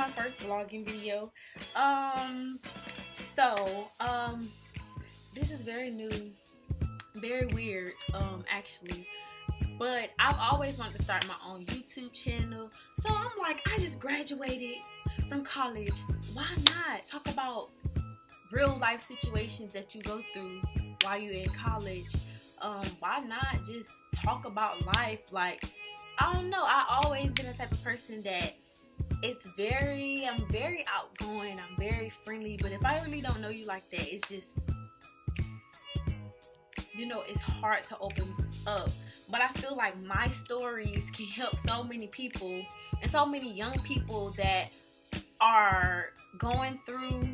my first vlogging video. Um, so, this is very new, very weird, actually. But I've always wanted to start my own YouTube channel. So I'm like, I just graduated from college. Why not talk about real life situations that you go through while you're in college? Why not just talk about life? Like, I don't know. I always been the type of person that I'm very outgoing. I'm very friendly. But if I really don't know you like that, it's just, it's hard to open up. But I feel like my stories can help so many people and so many young people that are going through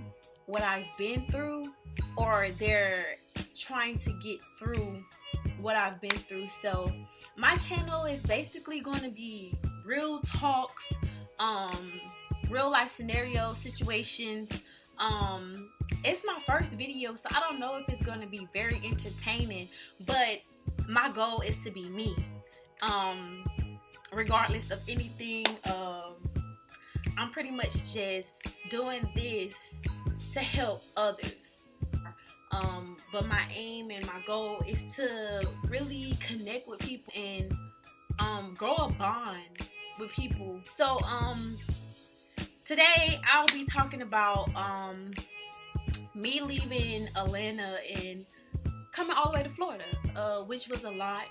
what I've been through, or they're trying to get through what I've been through. So my channel is basically going to be real talks, real life scenario situations. It's my first video, so I don't know if it's going to be very entertaining, but my goal is to be me, regardless of anything. I'm pretty much just doing this to help others. But my aim and my goal is to really connect with people and grow a bond with people. So today I'll be talking about me leaving Atlanta and coming all the way to Florida, which was a lot.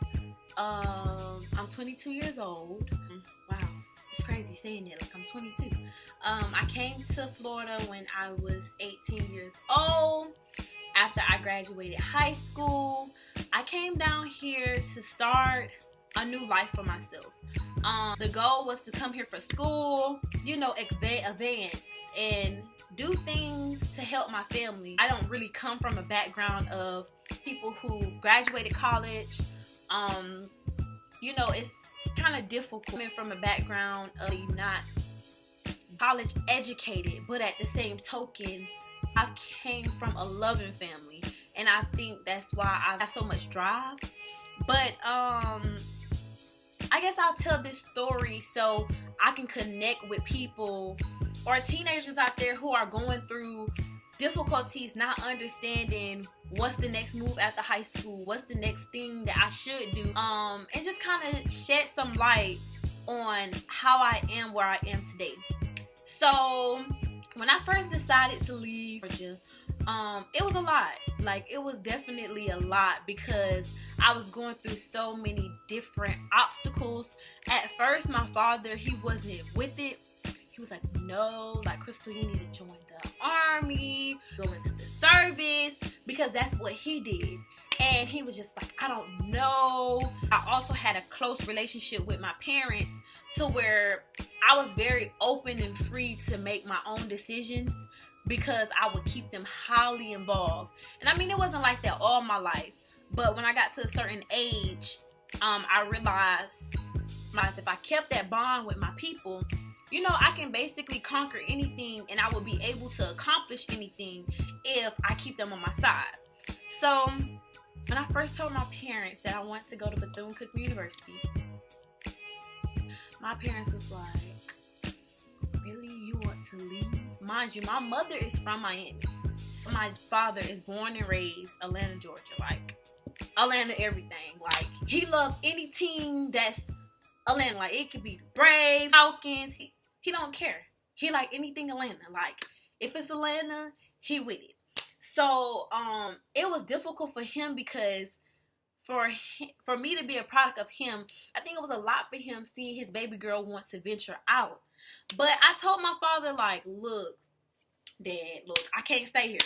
I'm 22 years old. Wow, it's crazy saying that, like I'm 22. I came to Florida when I was 18 years old. After I graduated high school, I came down here to start a new life for myself. The goal was to come here for school, advance and do things to help my family. I don't really come from a background of people who graduated college. It's kind of difficult coming from a background of not college educated, but at the same token, I came from a loving family, and I think that's why I have so much drive. But I guess I'll tell this story so I can connect with people or teenagers out there who are going through difficulties, not understanding what's the next move after high school, what's the next thing that I should do, and just kind of shed some light on how I am where I am today. So when I first decided to leave Georgia, it was a lot. Like, it was definitely a lot because I was going through so many different obstacles. At first, my father, he wasn't with it. He was like, no, like, Crystal, you need to join the army, go into the service, because that's what he did. And he was just like, I don't know. I also had a close relationship with my parents to where I was very open and free to make my own decisions because I would keep them highly involved. And I mean, it wasn't like that all my life. But when I got to a certain age, I realized if I kept that bond with my people, I can basically conquer anything and I will be able to accomplish anything if I keep them on my side. So when I first told my parents that I wanted to go to BETHUNE-COOKMAN University, my parents was like, really, you want to leave? Mind you, my mother is from Miami. My father is born and raised Atlanta, Georgia. Like, Atlanta everything. Like, he loves any team that's Atlanta. Like, it could be the Braves, Falcons. He don't care. He like anything Atlanta. Like, if it's Atlanta, he with it. So, it was difficult for him because for me to be a product of him, I think it was a lot for him seeing his baby girl want to venture out. But I told my father, like, look, Dad, look, I can't stay here.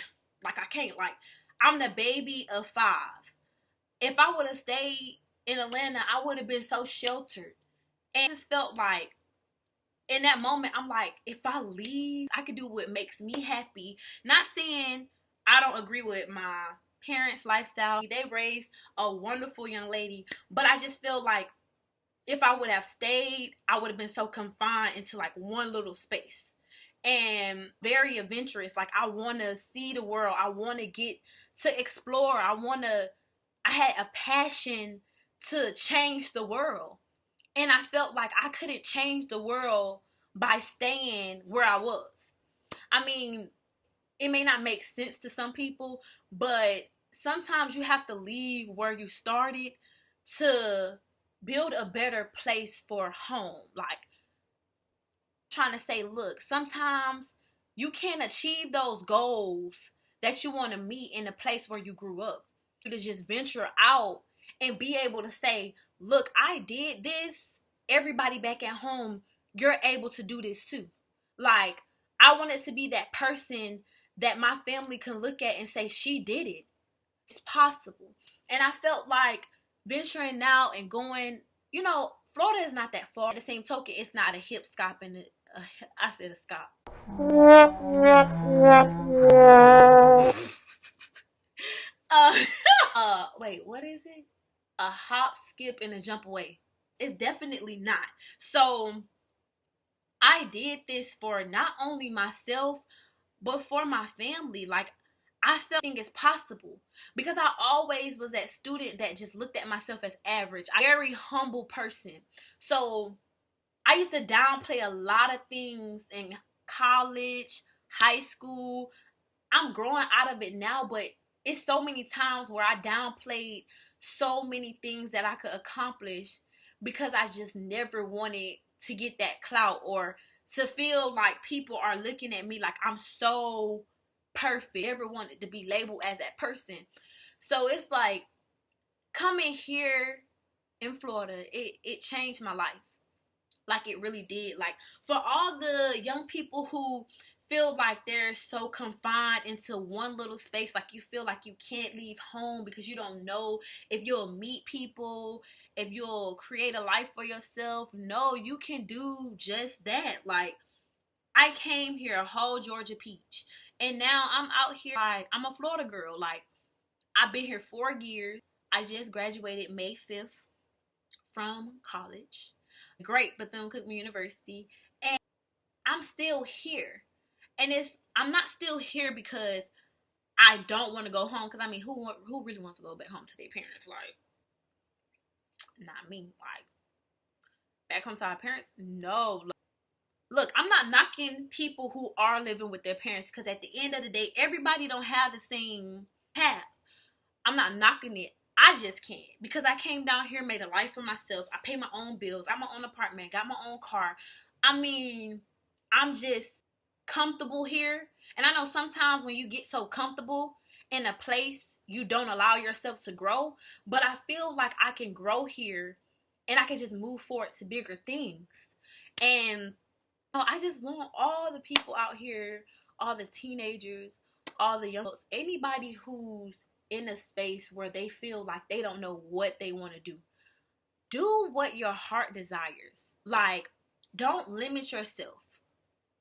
Like, I can't. Like, I'm the baby of 5. If I would have stayed in Atlanta, I would have been so sheltered. And it just felt like, in that moment, I'm like, if I leave, I can do what makes me happy. Not saying I don't agree with my parents' lifestyle. They raised a wonderful young lady. But I just feel like if I would have stayed, I would have been so confined into like one little space. And very adventurous. Like, I want to see the world. I want to get to explore. I had a passion to change the world. And I felt like I couldn't change the world by staying where I was. I mean, it may not make sense to some people, but sometimes you have to leave where you started to build a better place for home. Like, trying to say, look, sometimes you can't achieve those goals that you want to meet in the place where you grew up. You to just venture out and be able to say, look, I did this. Everybody back at home, you're able to do this too. Like, I wanted to be that person that my family can look at and say, she did it. It's possible. And I felt like venturing out and going, Florida is not that far. At the same token, it's not a hip scop and I said a scop. Wait, what is it? A hop, skip, and a jump away. It's definitely not. So I did this for not only myself, but for my family. Like, I felt it's possible because I always was that student that just looked at myself as average. I'm a very humble person. So I used to downplay a lot of things in college, high school. I'm growing out of it now, but it's so many times where I downplayed so many things that I could accomplish because I just never wanted to get that clout or to feel like people are looking at me like I'm so perfect. I never wanted to be labeled as that person. So it's like, coming here in Florida, it changed my life. Like, it really did. Like, for all the young people who feel like they're so confined into one little space, like you feel like you can't leave home because you don't know if you'll meet people, if you'll create a life for yourself. No, you can do just that. Like, I came here a whole Georgia peach, and now I'm out here. Like, I'm a Florida girl. Like, I've been here 4 years. I just graduated May 5th from college. Great Bethune-Cookman University, and I'm still here. And I'm not still here because I don't want to go home. Because I mean, who really wants to go back home to their parents? Like, not me. Like, back home to our parents? No. Look, I'm not knocking people who are living with their parents because at the end of the day, everybody don't have the same path. I'm not knocking it. I just can't because I came down here, made a life for myself. I pay my own bills. I have my own apartment, got my own car. I mean, I'm just comfortable here. And I know sometimes when you get so comfortable in a place, you don't allow yourself to grow. But I feel like I can grow here and I can just move forward to bigger things. And I just want all the people out here, all the teenagers, all the young adults, anybody who's in a space where they feel like they don't know what they want to do. Do what your heart desires. Like, don't limit yourself.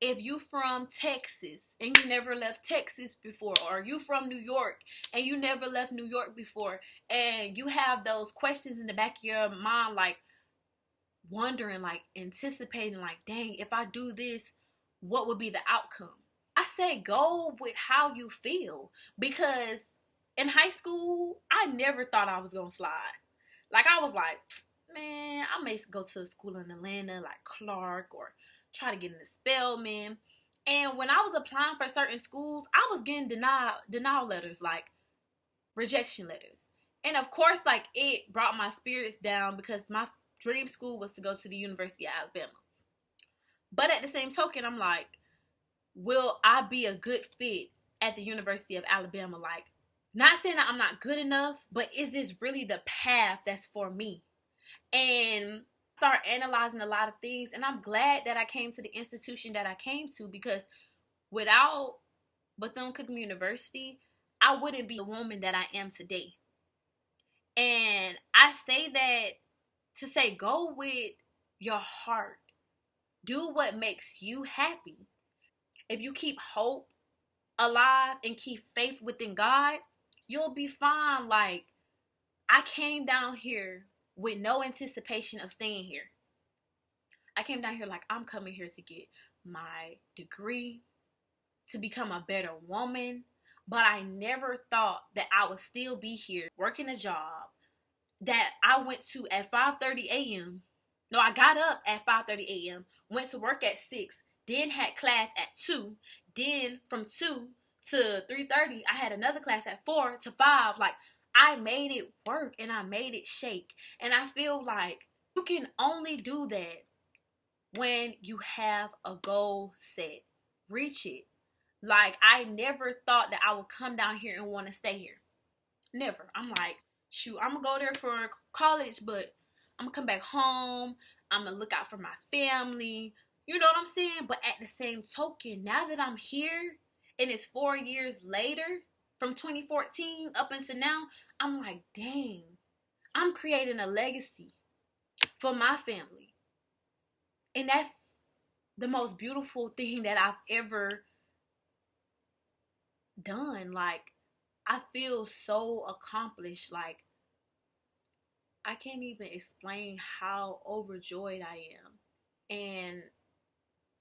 If you from Texas and you never left Texas before, or you from New York and you never left New York before, and you have those questions in the back of your mind, like wondering, like anticipating, like, dang, if I do this, what would be the outcome? I say go with how you feel, because in high school, I never thought I was going to slide. Like, I was like, man, I may go to a school in Atlanta, like Clark, or try to get into Spelman. And when I was applying for certain schools, I was getting denial letters, like rejection letters. And of course, like, it brought my spirits down because my dream school was to go to the University of Alabama. But at the same token, I'm like, will I be a good fit at the University of Alabama? Like, not saying that I'm not good enough, but is this really the path that's for me? And start analyzing a lot of things. And I'm glad that I came to the institution that I came to, because without Bethune-Cookman University, I wouldn't be the woman that I am today. And I say that to say, go with your heart. Do what makes you happy. If you keep hope alive and keep faith within God, you'll be fine. Like, I came down here with no anticipation of staying here. I came down here like, I'm coming here to get my degree, to become a better woman. But I never thought that I would still be here working a job that I went to at 5:30 a.m. No, I got up at 5:30 a.m., went to work at 6, then had class at 2, then from 2 to 3:30, I had another class at 4 to 5. Like, I made it work and I made it shake. And I feel like you can only do that when you have a goal set. Reach it. Like, I never thought that I would come down here and want to stay here. Never. I'm like, shoot, I'm going to go there for college, but I'm going to come back home. I'm going to look out for my family. You know what I'm saying? But at the same token, now that I'm here and it's 4 years later, from 2014 up until now, I'm like, dang, I'm creating a legacy for my family. And that's the most beautiful thing that I've ever done. Like, I feel so accomplished. Like, I can't even explain how overjoyed I am. And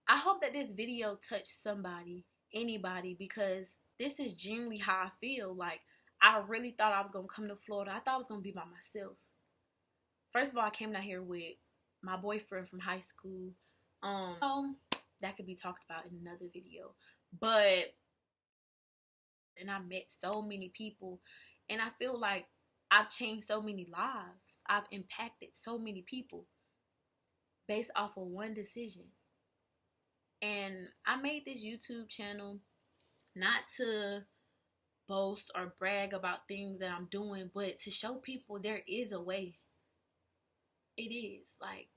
I hope that this video touched somebody, anybody, because this is genuinely how I feel. Like, I really thought I was going to come to Florida. I thought I was going to be by myself. First of all, I came down here with my boyfriend from high school. That could be talked about in another video. And I met so many people. And I feel like I've changed so many lives. I've impacted so many people based off of one decision. And I made this YouTube channel not to boast or brag about things that I'm doing, but to show people there is a way. It is. Like,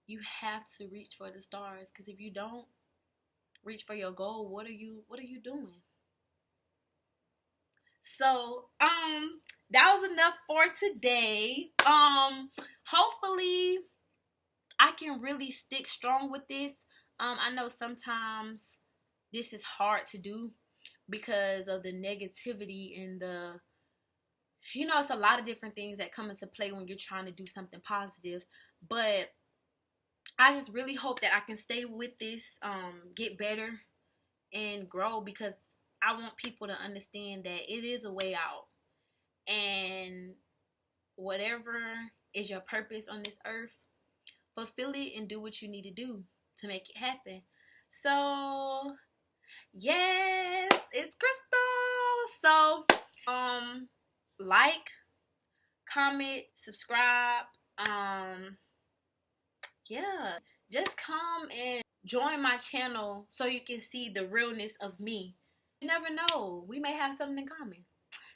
you have to reach for the stars, because if you don't reach for your goal, what are you doing? So, that was enough for today. Hopefully I can really stick strong with this. I know sometimes this is hard to do because of the negativity and it's a lot of different things that come into play when you're trying to do something positive. But I just really hope that I can stay with this, get better and grow, because I want people to understand that it is a way out. And whatever is your purpose on this earth, fulfill it and do what you need to do to make it happen. So, yes, it's Crystal. So, like, comment, subscribe. Yeah, just come and join my channel so you can see the realness of me. You never know, we may have something in common.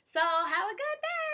So have a good day.